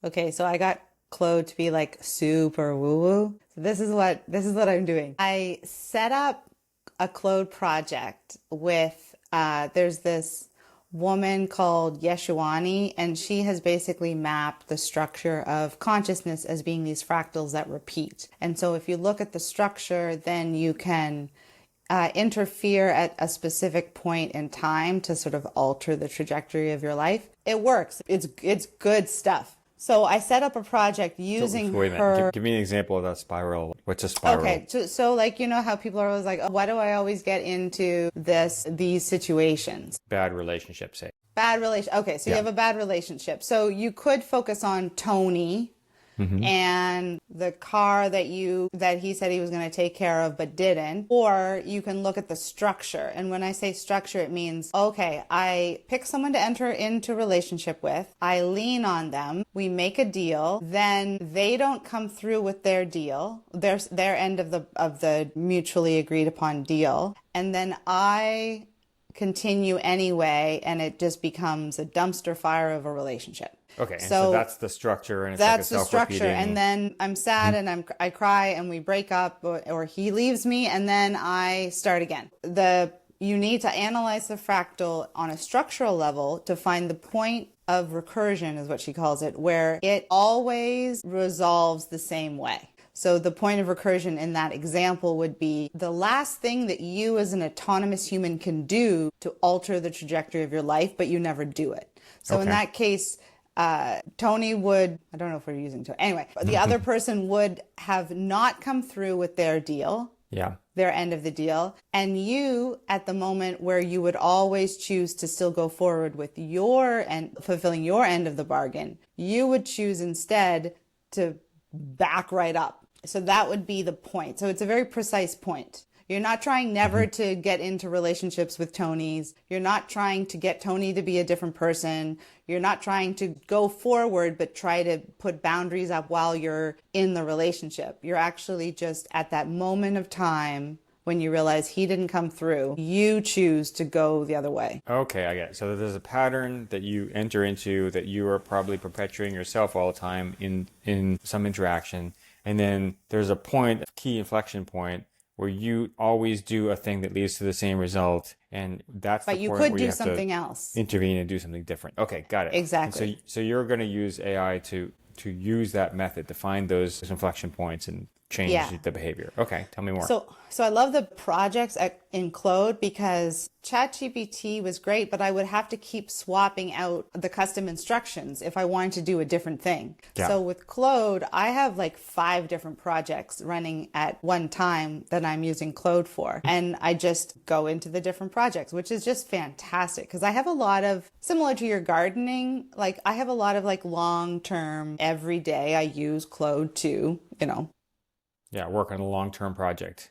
Okay, so I got Claude to be like super woo-woo. So this is what I'm doing. I set up a Claude project with there's this woman called Yeshuani, and she has basically mapped the structure of consciousness as being these fractals that repeat. And so if you look at the structure, then you can interfere at a specific point in time to sort of alter the trajectory of your life. It works. It's good stuff. So I set up a project So using wait a minute. her. Give me an example of that spiral. What's a spiral? Okay, so like you know how people are always like, oh, why do I always get into these situations? Bad relationship, say. Bad relation. Okay, so you Yeah. have a bad relationship. So you could focus on Tony Mm-hmm. and the car that he said he was going to take care of but didn't, or you can look at the structure. And when I say structure, it means, okay, I pick someone to enter into a relationship with, I lean on them, we make a deal, then they don't come through with their deal, their end of the mutually agreed upon deal, and then I continue anyway, and it just becomes a dumpster fire of a relationship. Okay, and so So that's the structure, and it's like a that's the structure. And self-repeating. then I'm sad and I cry and we break up, or he leaves me, and then I start again. You need to analyze the fractal on a structural level to find the point of recursion, is what she calls it, where it always resolves the same way. So the point of recursion in that example would be the last thing that you as an autonomous human can do to alter the trajectory of your life, but you never do it. So in Okay. that case, Tony would, I don't know if we're using Tony. Anyway, the other person would have not come through with their deal, Yeah. their end of the deal. And you, at the moment where you would always choose to still go forward with your and fulfilling your end of the bargain, you would choose instead to back right up. So that would be the point. So it's a very precise point. You're not trying never to get into relationships with Tonys. You're not trying to get Tony to be a different person. You're not trying to go forward, but try to put boundaries up while you're in the relationship. You're actually just at that moment of time when you realize he didn't come through, you choose to go the other way. Okay, I get it. So there's a pattern that you enter into that you are probably perpetuating yourself all the time in some interaction. And then there's a point, a key inflection point, where you always do a thing that leads to the same result. And that's But the you point could where you do have something to else. intervene and do something different. Okay, got it. Exactly. And so you're going to use AI to use that method to find those inflection points and change Yeah. the behavior. Okay, tell me more. So I love the projects in Claude because ChatGPT was great, but I would have to keep swapping out the custom instructions if I wanted to do a different thing. Yeah. So with Claude, I have like 5 different projects running at one time that I'm using Claude for. And I just go into the different projects, which is just fantastic because I have a lot of, similar to your gardening, like I have a lot of like long-term, every day I use Claude to, Yeah, work on a long-term project.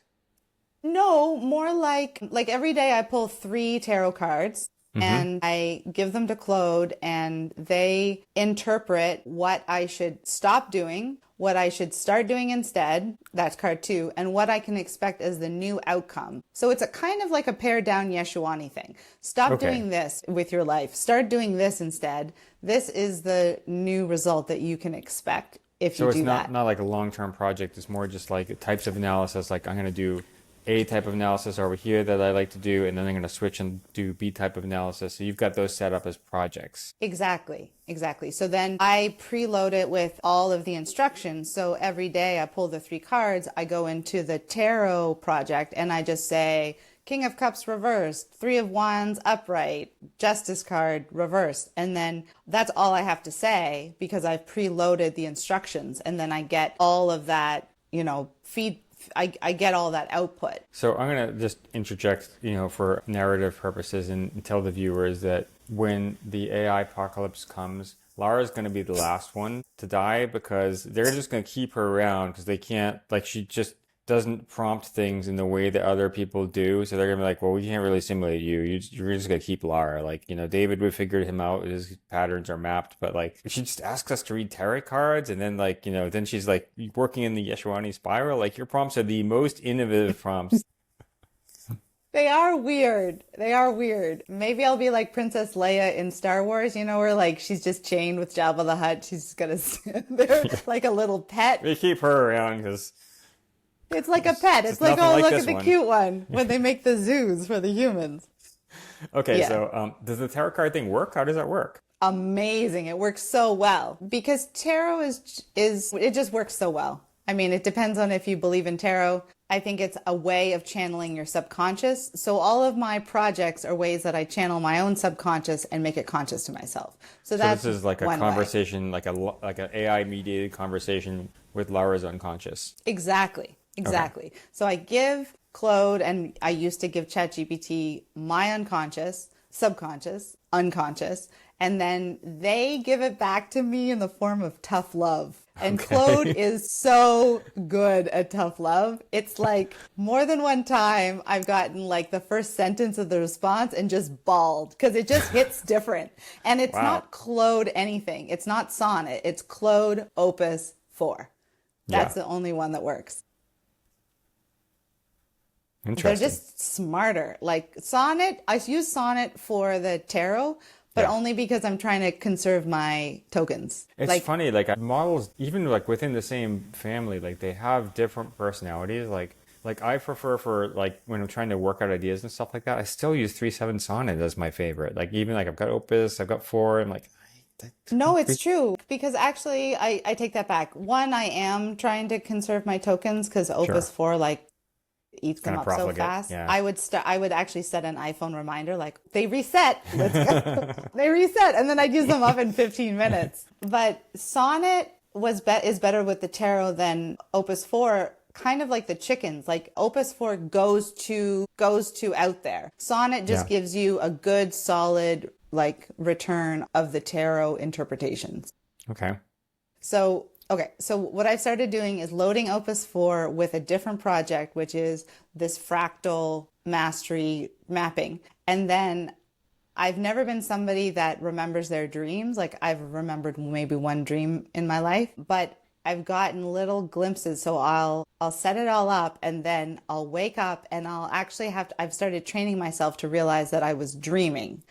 No, more like every day I pull 3 tarot cards Mm-hmm. and I give them to Claude and they interpret what I should stop doing, what I should start doing instead, that's card 2, and what I can expect as the new outcome. So it's a kind of like a pared down Yeshuani thing. Stop Okay. doing this with your life. Start doing this instead. This is the new result that you can expect if So you it's do not that. not like a long-term project. It's more just like types of analysis. Like I'm going to do A type of analysis over here that I like to do, and then I'm going to switch and do B type of analysis. So you've got those set up as projects. Exactly. So then I preload it with all of the instructions. So every day I pull the 3 cards, I go into the tarot project and I just say, King of Cups reversed, 3 of Wands upright, Justice card reversed. And then that's all I have to say because I've preloaded the instructions. And then I get all of that, I get all that output. So I'm going to just interject, for narrative purposes and tell the viewers that when the AI apocalypse comes, Lara's going to be the last one to die because they're just going to keep her around because they can't, like, she just doesn't prompt things in the way that other people do. So they're going to be like, well, we can't really simulate you. You're just going to keep Lara. Like, David, we figured him out. His patterns are mapped. But, like, she just asks us to read tarot cards. And then, like, then she's, like, working in the Yeshuani spiral. Like, your prompts are the most innovative prompts. They are weird. They are weird. Maybe I'll be like Princess Leia in Star Wars, you know, where like she's just chained with Jabba the Hutt. She's just gonna sit there like a little pet. We keep her around because It's like a pet. It's it's like, nothing oh, like look this at the one. cute one when they make the zoos for the humans. Okay, Yeah. so does the tarot card thing work? How does that work? Amazing. It works so well because tarot is it just works so well. I mean, it depends on if you believe in tarot. I think it's a way of channeling your subconscious. So all of my projects are ways that I channel my own subconscious and make it conscious to myself. So So that's this is like a one way. conversation, like an AI mediated conversation with Lara's unconscious. Exactly. Exactly. So I give Claude, and I used to give ChatGPT my unconscious, subconscious, unconscious, and then they give it back to me in the form of tough love. And Claude is so good at tough love. It's like more than one time I've gotten like the first sentence of the response and just bawled because it just hits different. And it's Wow. not Claude anything. It's not sonnet. It's Claude Opus 4. That's Yeah. the only one that works. They're Interesting. just smarter. Like Sonnet, I use Sonnet for the tarot, but Yeah. only because I'm trying to conserve my tokens. It's Like, funny, like models, even like within the same family, like they have different personalities. Like I prefer for like when I'm trying to work out ideas and stuff like that, I still use 3/7 Sonnet as my favorite. Like even like I've got Opus, I've got 4. I'm like, no, it's true. Because actually, I take that back. One, I am trying to conserve my tokens because Opus sure, 4, like, eats them kind of up so profligate. fast. Yeah. I would actually set an iPhone reminder like they reset. Let's go. They reset, and then I'd use them up in 15 minutes. But Sonnet is better with the tarot than Opus 4, kind of like the chickens. Like Opus 4 goes to out there. Sonnet just Yeah. gives you a good solid like return of the tarot interpretations. Okay. So, okay. So what I've started doing is loading Opus 4 with a different project, which is this fractal mastery mapping. And then I've never been somebody that remembers their dreams. Like I've remembered maybe one dream in my life, but I've gotten little glimpses. So I'll set it all up and then I'll wake up and I'll actually I've started training myself to realize that I was dreaming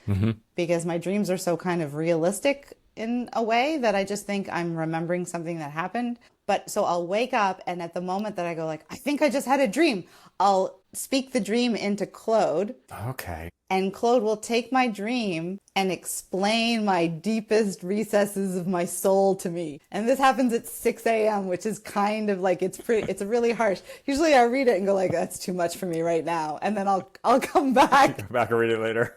because my dreams are so kind of realistic in a way that I just think I'm remembering something that happened. But so I'll wake up and at the moment that I go like, I think I just had a dream, I'll speak the dream into Claude. Okay. And Claude will take my dream and explain my deepest recesses of my soul to me. And this happens at 6 a.m., which is kind of like, it's really harsh. Usually I read it and go like, that's too much for me right now. And then I'll come back. Come back and read it later.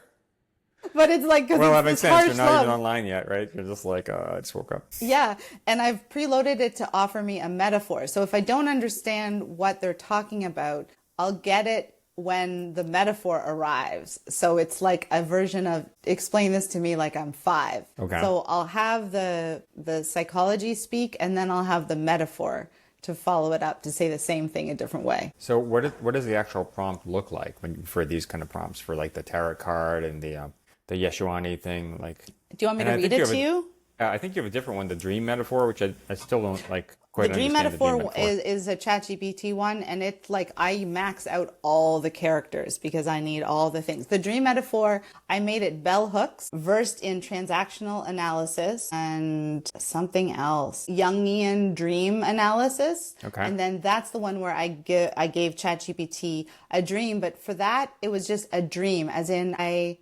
But it's like, because Well, that it's makes this sense. harsh You're not love. even online yet, right? You're just like, I just woke up. Yeah. And I've preloaded it to offer me a metaphor. So if I don't understand what they're talking about, I'll get it when the metaphor arrives. So it's like a version of explain this to me like I'm 5. Okay. So I'll have the psychology speak and then I'll have the metaphor to follow it up to say the same thing a different way. So what does the actual prompt look like for these kind of prompts for like the tarot card and the Yeshuani thing? Like, Do you want me and to I read think it to you? I think you have a different one, the dream metaphor, which I still don't like quite The dream understand. metaphor is a ChatGPT one, and it's like I max out all the characters because I need all the things. The dream metaphor, I made it bell hooks, versed in transactional analysis and something else, Jungian dream analysis. Okay. And then that's the one where I gave ChatGPT a dream, but for that it was just a dream, as in I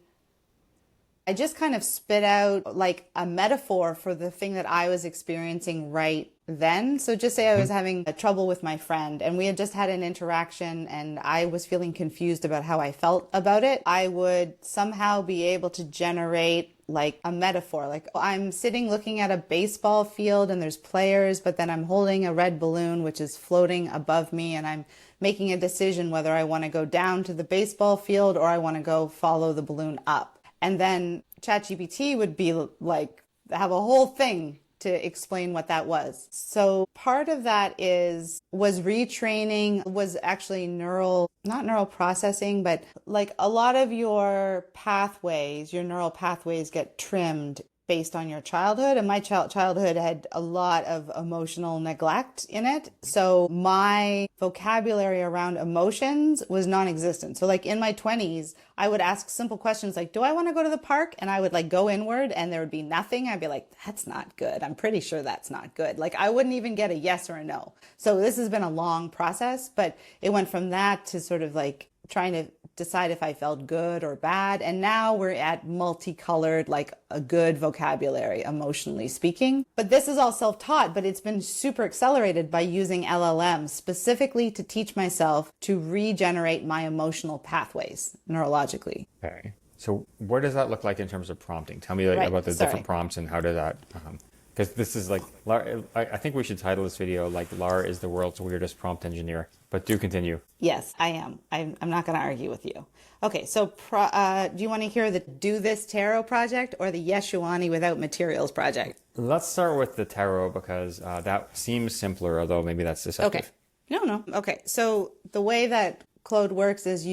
just kind of spit out like a metaphor for the thing that I was experiencing right then. So just say I was having trouble with my friend and we had just had an interaction and I was feeling confused about how I felt about it. I would somehow be able to generate like a metaphor. Like I'm sitting looking at a baseball field and there's players, but then I'm holding a red balloon which is floating above me and I'm making a decision whether I want to go down to the baseball field or I want to go follow the balloon up. And then ChatGPT would be like, have a whole thing to explain what that was. So part of that was retraining, was actually not neural processing, but like a lot of your pathways, your neural pathways get trimmed based on your childhood. And my childhood had a lot of emotional neglect in it. So my vocabulary around emotions was non-existent. So like in my 20s, I would ask simple questions like, do I want to go to the park? And I would like go inward and there would be nothing. I'd be like, that's not good. I'm pretty sure that's not good. Like I wouldn't even get a yes or a no. So this has been a long process, but it went from that to sort of like trying to decide if I felt good or bad. And now we're at multicolored, like a good vocabulary, emotionally speaking. But this is all self-taught, but it's been super accelerated by using LLMs specifically to teach myself to regenerate my emotional pathways neurologically. Okay. So what does that look like in terms of prompting? Tell me like, about the different prompts and how does that, because this is like, I think we should title this video like Lara is the world's weirdest prompt engineer, but do continue. Yes, I am. I'm not going to argue with you. Okay, so do you want to hear the Do This Tarot project or the Yeshuani Without Materials project? Let's start with the tarot because that seems simpler, although maybe that's deceptive. Okay. No. Okay, so the way that Claude works is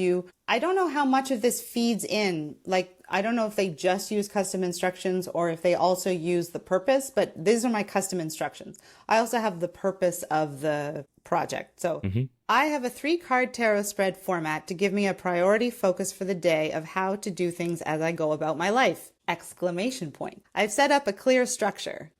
I don't know how much of this feeds in. Like, I don't know if they just use custom instructions or if they also use the purpose, but these are my custom instructions. I also have the purpose of the project. So I have a 3-card tarot spread format to give me a priority focus for the day of how to do things as I go about my life! Exclamation point. I've set up a clear structure. :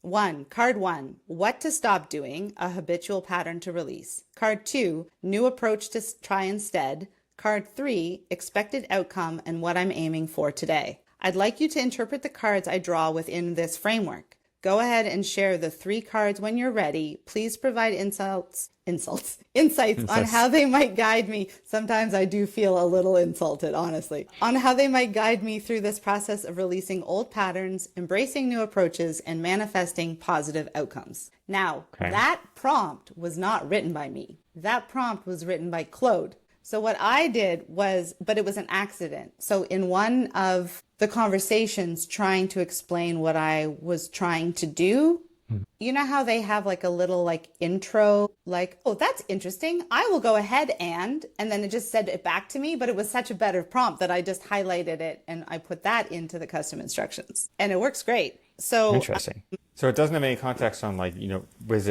1. Card 1. What to stop doing, a habitual pattern to release. Card 2. New approach to try instead. Card 3. Expected outcome and what I'm aiming for today. I'd like you to interpret the cards I draw within this framework. Go ahead and share the 3 cards when you're ready. Please provide insights on how they might guide me. Sometimes I do feel a little insulted, honestly, on how they might guide me through this process of releasing old patterns, embracing new approaches, and manifesting positive outcomes. Now, that prompt was not written by me. That prompt was written by Claude. So what I did was, but it was an accident. So in one of the conversations trying to explain what I was trying to do, you know how they have like a little like intro, like, oh, that's interesting. I will go ahead and then it just said it back to me, but it was such a better prompt that I just highlighted it and I put that into the custom instructions and it works great. So interesting. So it doesn't have any context on like, is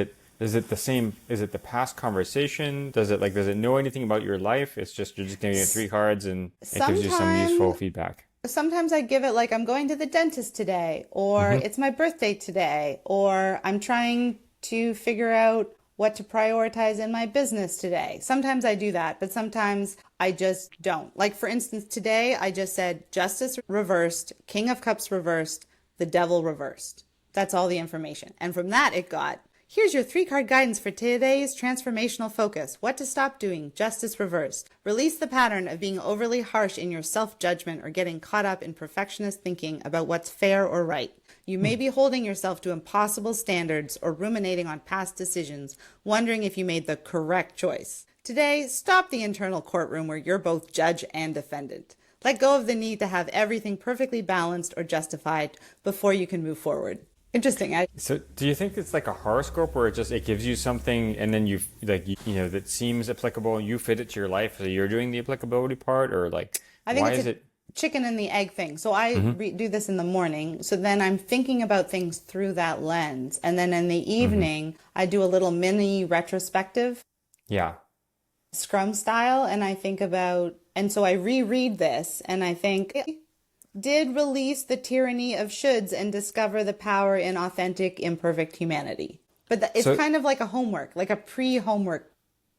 it the same? Is it the past conversation? Does it know anything about your life? It's just, you're just giving it 3 cards and it gives you some useful feedback. Sometimes I give it like, I'm going to the dentist today, or it's my birthday today, or I'm trying to figure out what to prioritize in my business today. Sometimes I do that, but sometimes I just don't. Like for instance, today I just said Justice reversed, King of Cups reversed, the Devil reversed. That's all the information. And from that it got, here's your 3-card guidance for today's transformational focus. What to stop doing. Justice reversed. Release the pattern of being overly harsh in your self-judgment or getting caught up in perfectionist thinking about what's fair or right. You may be holding yourself to impossible standards or ruminating on past decisions, wondering if you made the correct choice. Today, stop the internal courtroom where you're both judge and defendant. Let go of the need to have everything perfectly balanced or justified before you can move forward. Interesting. So do you think it's like a horoscope where it gives you something and then that seems applicable and you fit it to your life, so you're doing the applicability part, or like I think why it's is it chicken and the egg thing? So I do this in the morning, so then I'm thinking about things through that lens, and then in the evening I do a little mini retrospective, Scrum style, and I think about, and so I reread this and I think, did release the tyranny of shoulds and discover the power in authentic, imperfect humanity. But it's kind of like a homework, like a pre-homework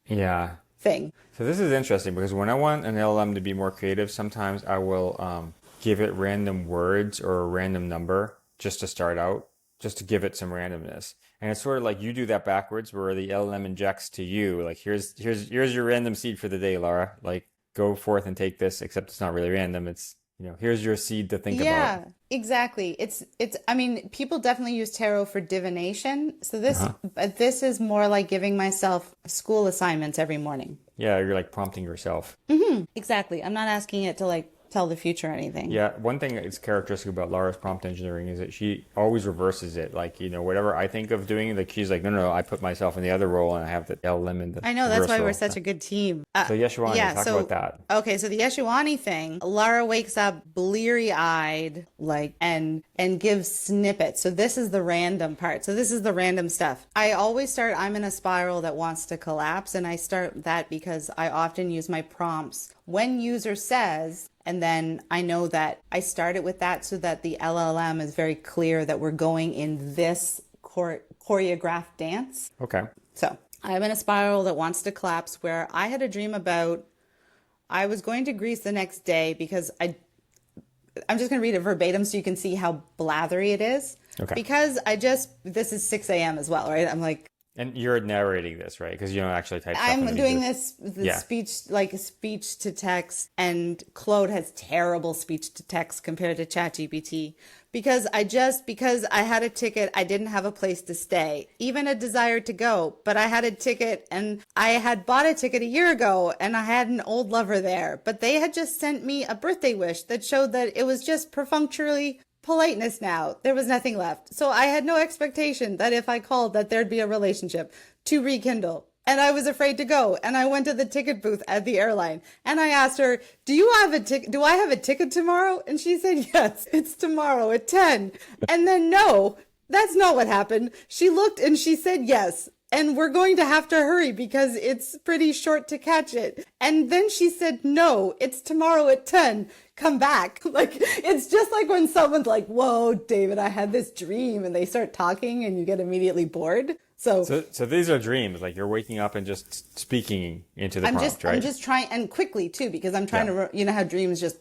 thing. So this is interesting because when I want an LLM to be more creative, sometimes I will give it random words or a random number just to start out, just to give it some randomness. And it's sort of like you do that backwards where the LLM injects to you, like here's your random seed for the day, Lara. Like go forth and take this, except it's not really random. It's here's your seed to think about. Yeah, exactly. I mean, people definitely use tarot for divination. So this is more like giving myself school assignments every morning. Yeah, you're like prompting yourself. Exactly. I'm not asking it to like tell the future or anything. Yeah, one thing that's characteristic about Lara's prompt engineering is that she always reverses it. Like, whatever I think of doing, like she's like, no, I put myself in the other role and I have to tell them in the I know, that's reverse why we're role. such a good team. So Yeshuani, talk about that. Okay, so the Yeshuani thing, Lara wakes up bleary-eyed, like, and gives snippets. So this is the random part. So this is the random stuff. I always start, I'm in a spiral that wants to collapse, and I start that because I often use my prompts when user says, and then I know that I start it with that so that the LLM is very clear that we're going in this choreographed dance. Okay. So I'm in a spiral that wants to collapse where I had a dream about I was going to Greece the next day because I'm just going to read it verbatim so you can see how blathery it is. Okay. Because this is 6 a.m. as well, right? I'm like, and you're narrating this, right? Because you don't actually type stuff. I'm doing this speech to text, and Claude has terrible speech to text compared to ChatGPT because I had a ticket, I didn't have a place to stay, even a desire to go, but I had a ticket and I had bought a ticket a year ago and I had an old lover there, but they had just sent me a birthday wish that showed that it was just perfunctorily politeness now. There was nothing left. So I had no expectation that if I called that there'd be a relationship to rekindle. And I was afraid to go. And I went to the ticket booth at the airline and I asked her, do I have a ticket tomorrow? And she said, yes, it's tomorrow at 10. And then no, that's not what happened. She looked and she said, yes. And we're going to have to hurry because it's pretty short to catch it. And then she said, no, it's tomorrow at 10. Come back. Like, it's just like when someone's like, whoa, David, I had this dream, and they start talking and you get immediately bored. So these are dreams. Like, you're waking up and just speaking into the prompt, right? I'm just trying, and quickly too, because I'm trying to, how dreams just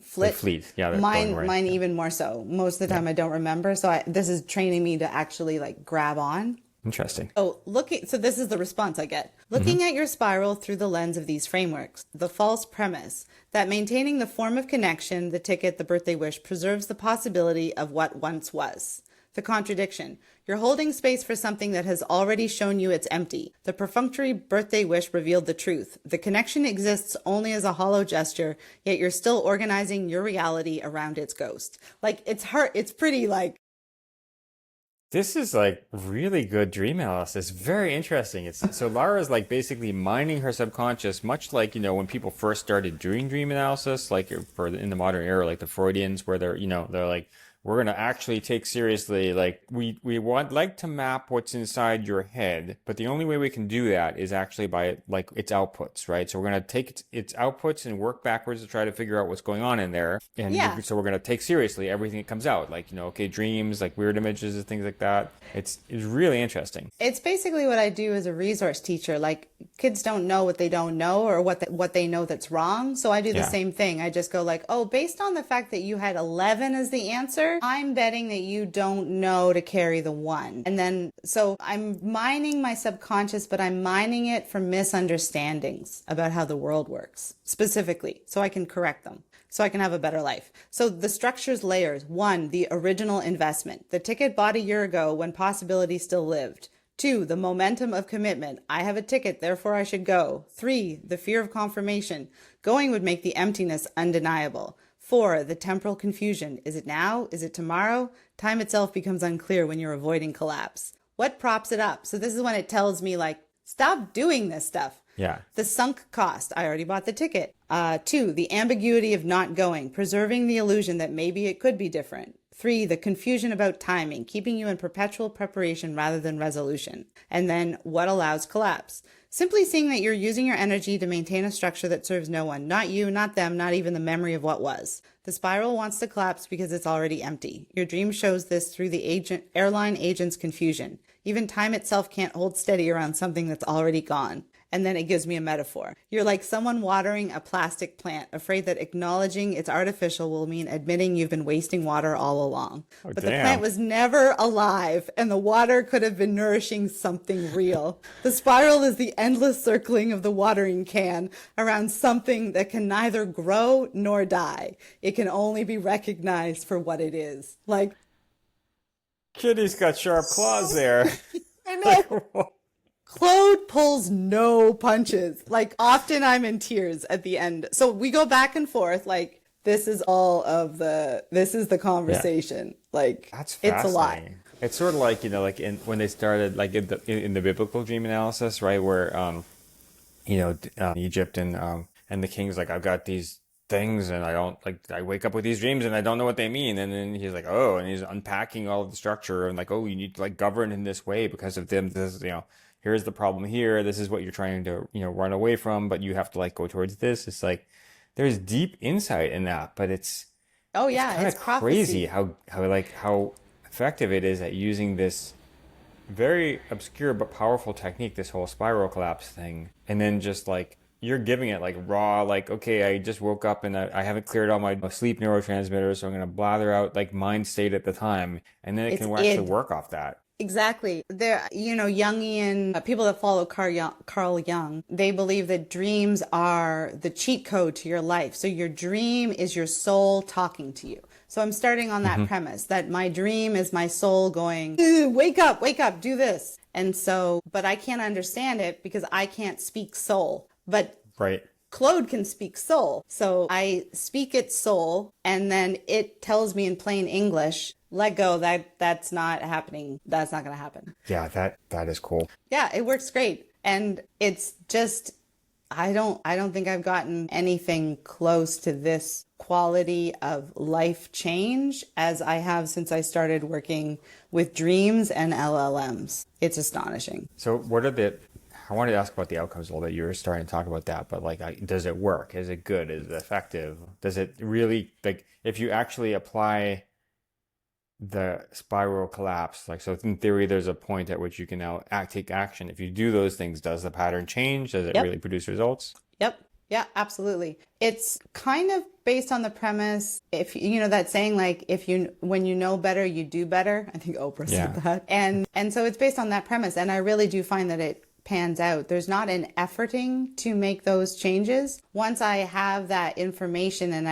fleet. Yeah, mine even more so. Most of the time I don't remember. So this is training me to actually like grab on. Interesting. So this is the response I get. Looking at your spiral through the lens of these frameworks, the false premise that maintaining the form of connection, the ticket, the birthday wish, preserves the possibility of what once was. The contradiction. You're holding space for something that has already shown you it's empty. The perfunctory birthday wish revealed the truth. The connection exists only as a hollow gesture, yet you're still organizing your reality around its ghost. Like, it's hard. It's pretty like, this is like really good dream analysis. Very interesting. So Lara's like basically mining her subconscious, much like, when people first started doing dream analysis, like in the modern era, like the Freudians, where they're like, we're going to actually take seriously, like we like to map what's inside your head, but the only way we can do that is actually by like its outputs, right? So we're going to take its outputs and work backwards to try to figure out what's going on in there. And so we're going to take seriously everything that comes out, like, dreams, like weird images and things like that. It's really interesting. It's basically what I do as a resource teacher. Like, kids don't know what they don't know or what they know that's wrong. So I do the same thing. I just go like, oh, based on the fact that you had 11 as the answer, I'm betting that you don't know to carry the 1. And then, so I'm mining my subconscious, but I'm mining it for misunderstandings about how the world works, specifically, so I can correct them, so I can have a better life. So the structure's layers. 1, the original investment. The ticket bought a year ago when possibility still lived. 2, the momentum of commitment. I have a ticket, therefore I should go. 3, the fear of confirmation. Going would make the emptiness undeniable. 4, the temporal confusion. Is it now? Is it tomorrow? Time itself becomes unclear when you're avoiding collapse. What props it up? So this is when it tells me, like, stop doing this stuff. Yeah. The sunk cost. I already bought the ticket. 2, the ambiguity of not going, preserving the illusion that maybe it could be different. 3, the confusion about timing, keeping you in perpetual preparation rather than resolution. And then what allows collapse? Simply seeing that you're using your energy to maintain a structure that serves no one, not you, not them, not even the memory of what was. The spiral wants to collapse because it's already empty. Your dream shows this through the airline agent's confusion. Even time itself can't hold steady around something that's already gone. And then it gives me a metaphor. You're like someone watering a plastic plant, afraid that acknowledging it's artificial will mean admitting you've been wasting water all along. But the plant was never alive, and the water could have been nourishing something real. The spiral is the endless circling of the watering can around something that can neither grow nor die. It can only be recognized for what it is. Like, Kitty's got sharp claws there. I know. Claude pulls no punches. Like, often I'm in tears at the end. So we go back and forth. Like, This is this is the Yeah. conversation. Like, That's it's a lot. fascinating. It's sort of like, like when they started like in the biblical dream analysis, right? Where Egypt and the king's like, I've got these things and I don't like I wake up with these dreams and I don't know what they mean. And then he's like, oh, and he's unpacking all of the structure and like, oh, you need to like govern in this way because of them. This, here's the problem here. This is what you're trying to, run away from, but you have to like go towards this. It's like there's deep insight in that, but Oh it's yeah, kind it's of crazy prophecy. how effective it is at using this very obscure but powerful technique, this whole spiral collapse thing. And then just like you're giving it like raw, like, okay, I just woke up and I haven't cleared all my sleep neurotransmitters, so I'm gonna blather out like mind state at the time, and then it It's can actually id. work off that. Exactly. There, Jungian people that follow Carl Jung, they believe that dreams are the cheat code to your life. So your dream is your soul talking to you. So I'm starting on that Hmm. premise that my dream is my soul going, wake up, do this. And so, but I can't understand it because I can't speak soul. But Right. Claude can speak soul. So I speak its soul and then it tells me in plain English, let go, that's not happening. That's not going to happen. Yeah, that is cool. Yeah, it works great. And it's just I don't think I've gotten anything close to this quality of life change as I have since I started working with dreams and LLMs. It's astonishing. So I wanted to ask about the outcomes a little bit. You were starting to talk about that, but like, does it work? Is it good? Is it effective? Does it really, like, if you actually apply the spiral collapse, like, so in theory, there's a point at which you can now take action. If you do those things, does the pattern change? Does it Yep. really produce results? Yep. Yeah, absolutely. It's kind of based on the premise, if you know that saying like if you when you know better, you do better. I think Oprah said Yeah. that. And so it's based on that premise and I really do find that it pans out. There's not an efforting to make those changes. Once I have that information and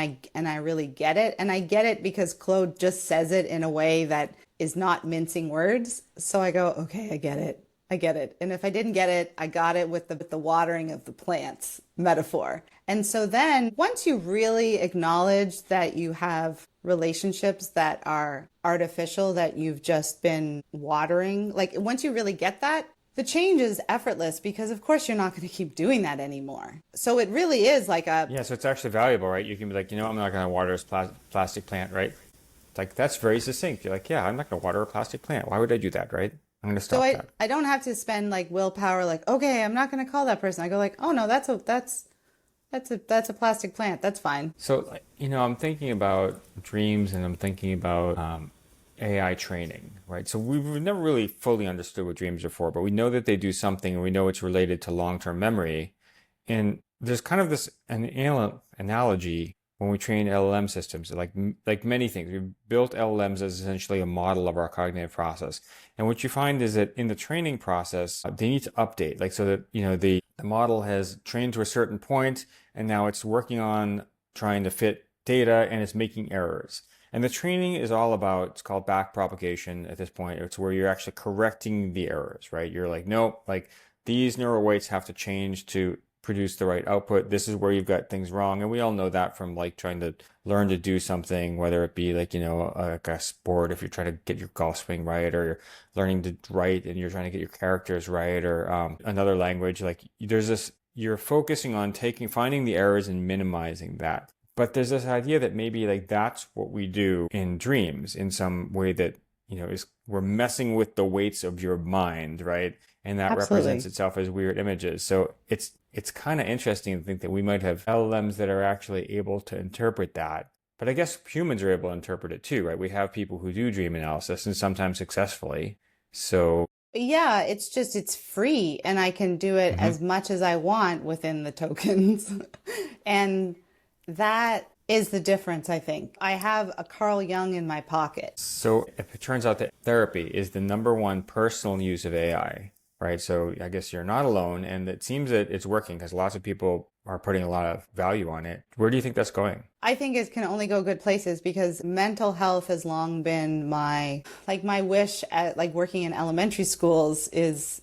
I really get it, and I get it because Claude just says it in a way that is not mincing words. So I go, okay, I get it. I get it. And if I didn't get it, I got it with the watering of the plants metaphor. And so then once you really acknowledge that you have relationships that are artificial, that you've just been watering, like once you really get that, the change is effortless because of course you're not going to keep doing that anymore. So it really is like a, Yeah, so it's actually valuable, right? You can be like, I'm not going to water this plastic plant, right? It's like, that's very succinct. You're like, yeah, I'm not going to water a plastic plant. Why would I do that, right? I'm going to so stop I, that. I don't have to spend like willpower, like, okay, I'm not going to call that person. I go like, oh no, that's a plastic plant. That's fine. So, like, I'm thinking about dreams and I'm thinking about AI training, right? So we've never really fully understood what dreams are for, but we know that they do something and we know it's related to long-term memory. And there's kind of this analogy when we train LLM systems, like many things. We've built LLMs as essentially a model of our cognitive process. And what you find is that in the training process, they need to update, like so that the model has trained to a certain point, and now it's working on trying to fit data and it's making errors. And the training is all about, it's called back propagation at this point. It's where you're actually correcting the errors, right? You're like, nope, like these neural weights have to change to produce the right output. This is where you've got things wrong. And we all know that from like trying to learn to do something, whether it be like, like a sport, if you're trying to get your golf swing right, or you're learning to write and you're trying to get your characters right, or another language, like there's this, you're focusing on finding the errors and minimizing that. But there's this idea that maybe like that's what we do in dreams in some way that, is we're messing with the weights of your mind, right? And that represents Absolutely. itself as weird images. So it's kind of interesting to think that we might have LLMs that are actually able to interpret that. But I guess humans are able to interpret it too, right? We have people who do dream analysis and sometimes successfully. So, Yeah, it's free and I can do it mhm. as much as I want within the tokens. And that is the difference, I think. I have a Carl Jung in my pocket. So if it turns out that therapy is the number one personal use of AI, right? So I guess you're not alone, and it seems that it's working because lots of people are putting a lot of value on it. Where do you think that's going? I think it can only go good places because mental health has long been my wish at like working in elementary schools is,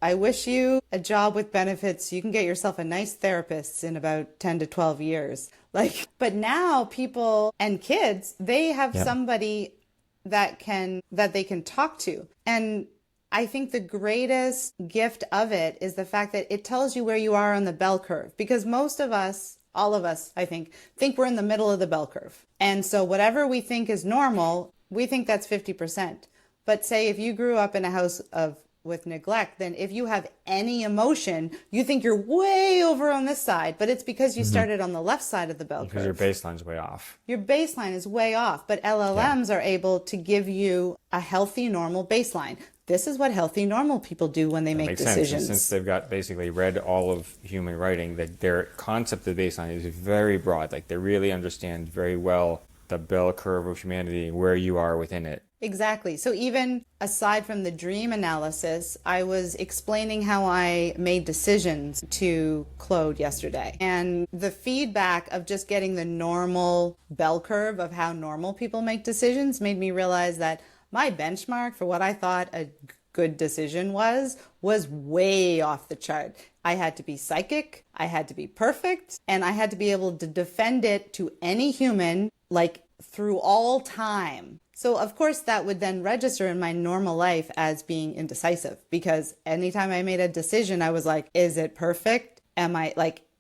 I wish you a job with benefits so you can get yourself a nice therapist in about 10 to 12 years. But now people and kids, they have somebody that they can talk to. And I think the greatest gift of it is the fact that it tells you where you are on the bell curve, because most of us, all of us, I think we're in the middle of the bell curve. And so whatever we think is normal, we think that's 50%. But say if you grew up in a house with neglect, then if you have any emotion, you think you're way over on this side, but it's because you started on the left side of the bell curve. Because your baseline's way off. Your baseline is way off, but LLMs are able to give you a healthy, normal baseline. This is what healthy, normal people do when they make decisions. Since they've got basically read all of human writing, that their concept of baseline is very broad. Like they really understand very well the bell curve of humanity, where you are within it. Exactly. So even aside from the dream analysis, I was explaining how I made decisions to Claude yesterday. And the feedback of just getting the normal bell curve of how normal people make decisions made me realize that my benchmark for what I thought a good decision was way off the chart. I had to be psychic, I had to be perfect, and I had to be able to defend it to any human, like through all time. So of course that would then register in my normal life as being indecisive, because anytime I made a decision, I was like, is it perfect?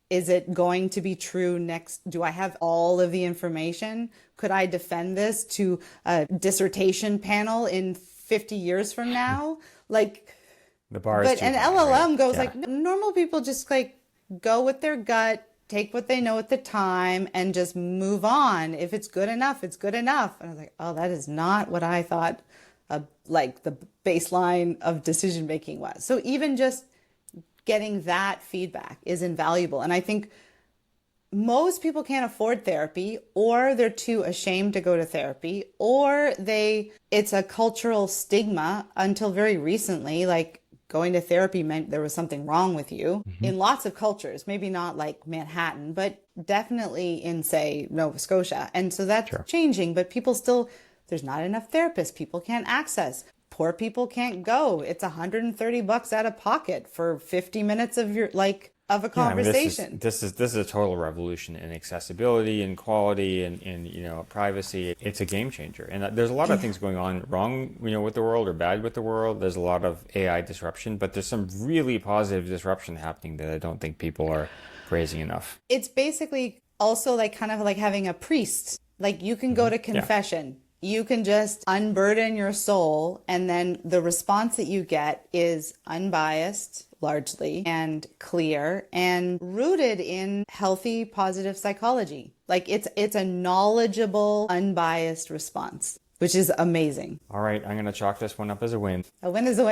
Is it going to be true next? Do I have all of the information? Could I defend this to a dissertation panel in 50 years from now? The bar is too an high, LLM right? goes normal people just go with their gut, take what they know at the time, and just move on. If it's good enough, it's good enough. And I was like, oh, that is not what I thought the baseline of decision making was. So even just getting that feedback is invaluable. And I think most people can't afford therapy, or they're too ashamed to go to therapy, or it's a cultural stigma until very recently, like going to therapy meant there was something wrong with you in lots of cultures, maybe not like Manhattan, but definitely in, say, Nova Scotia. And so that's changing, but people still, there's not enough therapists. People can't access. Poor people can't go. It's $130 out of pocket for 50 minutes of of a conversation. I mean, this is a total revolution in accessibility and quality and privacy. It's a game changer. And there's a lot of things going on wrong, with the world or bad with the world. There's a lot of AI disruption, but there's some really positive disruption happening that I don't think people are praising enough. It's basically also kind of like having a priest. Like you can go to confession. Yeah. You can just unburden your soul, and then the response that you get is unbiased, largely, and clear, and rooted in healthy, positive psychology. Like it's a knowledgeable, unbiased response, which is amazing. All right, I'm going to chalk this one up as a win. A win is a win.